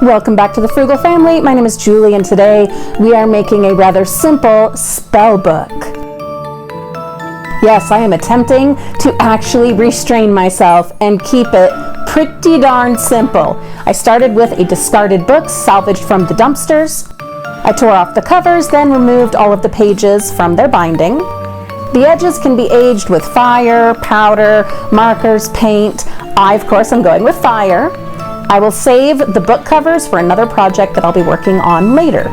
Welcome back to the Frugal Family. My name is Julie, and today we are making a rather simple spell book. Yes, I am attempting to actually restrain myself and keep it pretty darn simple. I started with a discarded book salvaged from the dumpsters. I tore off the covers, then removed all of the pages from their binding. The edges can be aged with fire, powder, markers, paint. I, of course, am going with fire. I will save the book covers for another project that I'll be working on later.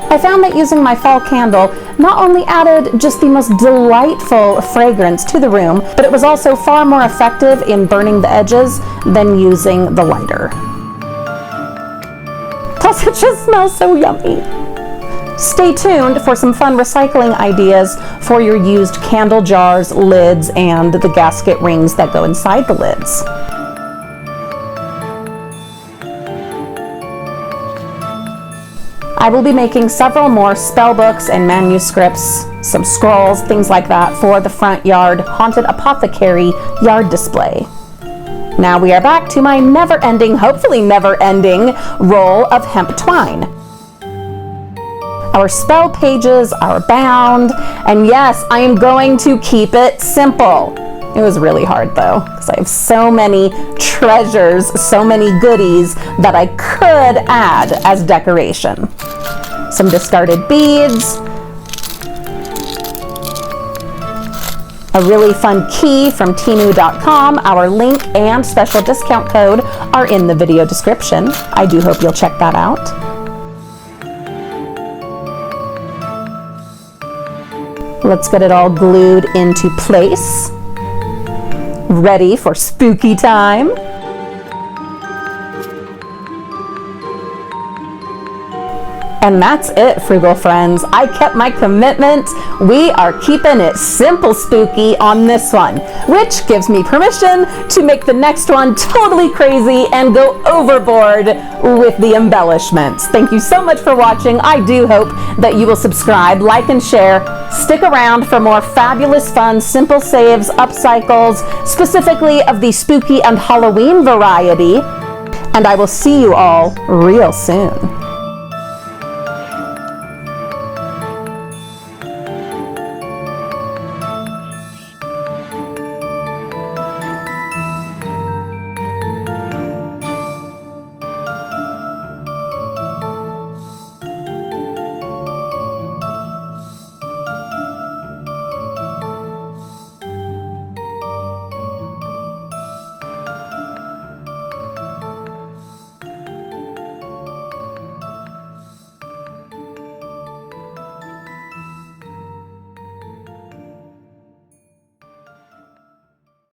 I found that using my fall candle not only added just the most delightful fragrance to the room, but it was also far more effective in burning the edges than using the lighter. Plus, it just smells so yummy. Stay tuned for some fun recycling ideas for your used candle jars, lids, and the gasket rings that go inside the lids. I will be making several more spell books and manuscripts, some scrolls, things like that for the front yard haunted apothecary yard display. Now we are back to my never-ending, hopefully never-ending, roll of hemp twine. Our spell pages are bound, and yes, I am going to keep it simple. It was really hard though, because I have so many treasures, so many goodies that I could add as decoration. Some discarded beads, a really fun key from Temu.com. Our link and special discount code are in the video description. I do hope you'll check that out. Let's get it all glued into place. Ready for spooky time? And that's it, Frugal friends. I kept my commitment. We are keeping it simple spooky on this one, which gives me permission to make the next one totally crazy and go overboard with the embellishments. Thank you so much for watching. I do hope that you will subscribe, like, and share. Stick around for more fabulous, fun, simple saves, upcycles, specifically of the spooky and Halloween variety. And I will see you all real soon.